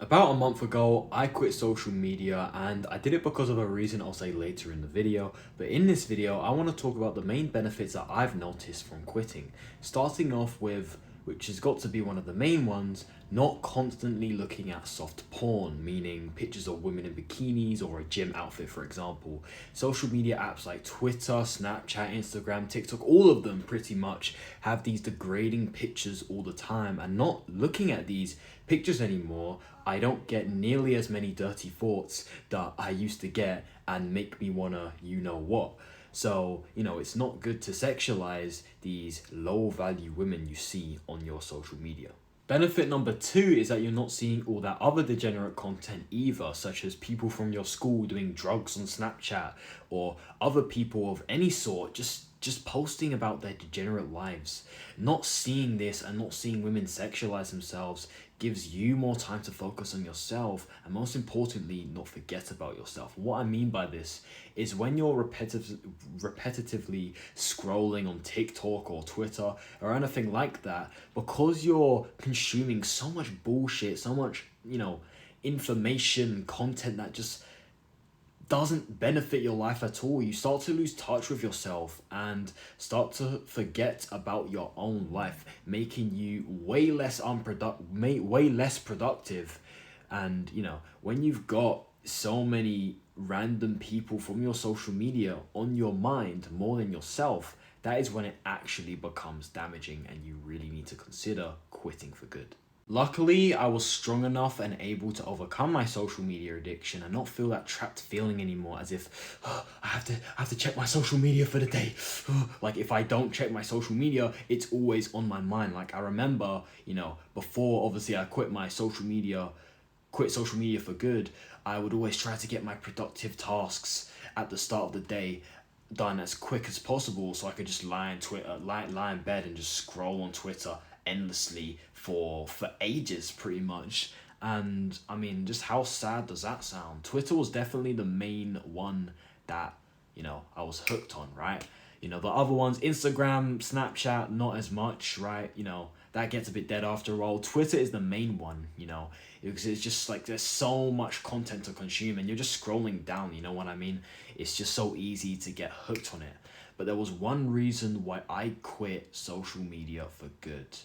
About a month ago, I quit social media and I did it because of a reason I'll say later in the video. But in this video, I want to talk about the main benefits that I've noticed from quitting. Starting off with, which has got to be one of the main ones, not constantly looking at soft porn, meaning pictures of women in bikinis or a gym outfit, for example. Social media apps like Twitter, Snapchat, Instagram, TikTok, all of them pretty much have these degrading pictures all the time, and not looking at these pictures anymore, I don't get nearly as many dirty thoughts that I used to get and make me wanna you know what. So, it's not good to sexualize these low value women you see on your social media. Benefit number two is that you're not seeing all that other degenerate content either, such as people from your school doing drugs on Snapchat or other people of any sort just posting about their degenerate lives. Not seeing this and not seeing women sexualize themselves gives you more time to focus on yourself and, most importantly, not forget about yourself. What I mean by this is when you're repetitively scrolling on TikTok or Twitter or anything like that, because you're consuming so much bullshit, so much, information, content that just doesn't benefit your life at all, you start to lose touch with yourself and start to forget about your own life, making you way less productive. And when you've got so many random people from your social media on your mind more than yourself, that is when it actually becomes damaging and you really need to consider quitting for good. Luckily, I was strong enough and able to overcome my social media addiction and not feel that trapped feeling anymore, as if I have to check my social media for the day. Like if I don't check my social media, it's always on my mind. Like I remember, before obviously I quit social media for good, I would always try to get my productive tasks at the start of the day done as quick as possible, so I could just lie in bed and just scroll on Twitter endlessly for ages pretty much. And I mean, just how sad does that sound? Twitter was definitely the main one that I was hooked on, right? The other ones, Instagram, Snapchat, not as much, right? That gets a bit dead after a while. Twitter is the main one, because it's just like there's so much content to consume and you're just scrolling down, you know what I mean? It's just so easy to get hooked on it. But there was one reason why I quit social media for good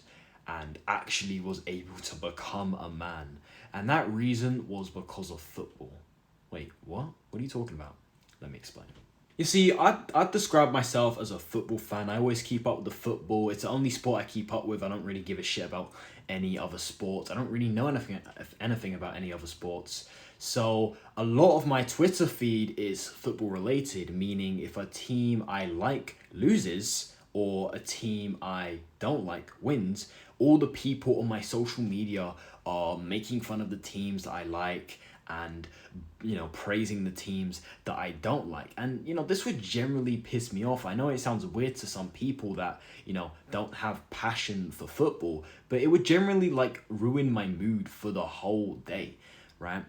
and actually was able to become a man. And that reason was because of football. Wait, what? What are you talking about? Let me explain. You see, I'd describe myself as a football fan. I always keep up with the football. It's the only sport I keep up with. I don't really give a shit about any other sports. I don't really know anything about any other sports. So a lot of my Twitter feed is football related, meaning if a team I like loses or a team I don't like wins, all the people on my social media are making fun of the teams that I like and praising the teams that I don't like. And this would generally piss me off. I know it sounds weird to some people that don't have passion for football, but it would generally ruin my mood for the whole day, right?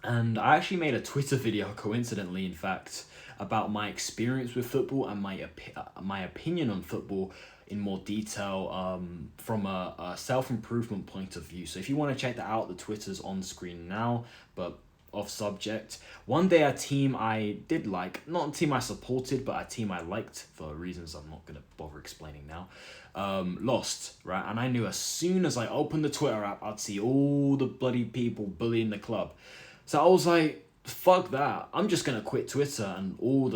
And I actually made a Twitter video, coincidentally in fact, about my experience with football and my opinion on football in more detail, from a self-improvement point of view. So if you want to check that out, the Twitter's on screen now. But off subject, one day a team I did like, not a team I supported, but a team I liked for reasons I'm not going to bother explaining now, lost, right? And I knew as soon as I opened the Twitter app, I'd see all the bloody people bullying the club. So I was like, fuck that. I'm just going to quit Twitter and all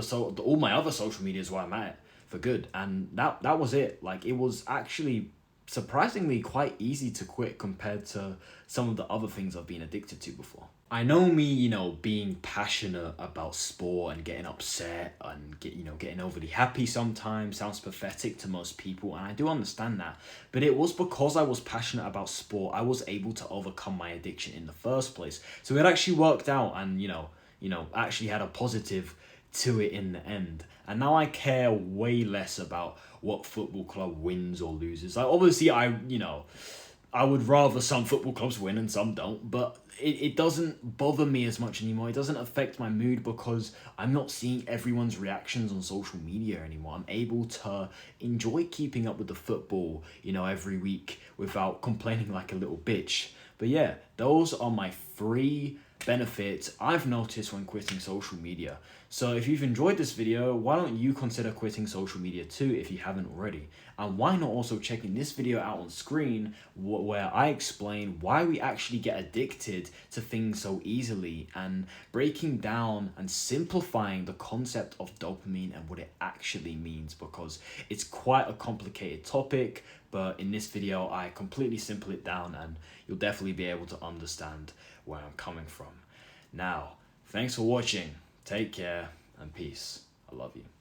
my other social medias where I'm at for good. And that was it. Like, it was actually surprisingly quite easy to quit compared to some of the other things I've been addicted to before. I know me, being passionate about sport and getting upset and getting overly happy sometimes sounds pathetic to most people, and I do understand that. But it was because I was passionate about sport, I was able to overcome my addiction in the first place. So it actually worked out, and actually had a positive to it in the end. And now I care way less about what football club wins or loses. Like obviously I would rather some football clubs win and some don't, but it doesn't bother me as much anymore. It doesn't affect my mood because I'm not seeing everyone's reactions on social media anymore. I'm able to enjoy keeping up with the football, every week without complaining like a little bitch. But yeah, those are my 3 benefits I've noticed when quitting social media. So if you've enjoyed this video, why don't you consider quitting social media too if you haven't already? And why not also checking this video out on screen where I explain why we actually get addicted to things so easily, and breaking down and simplifying the concept of dopamine and what it actually means, because it's quite a complicated topic, but in this video I completely simple it down and you'll definitely be able to understand where I'm coming from. Now, thanks for watching. Take care and peace. I love you.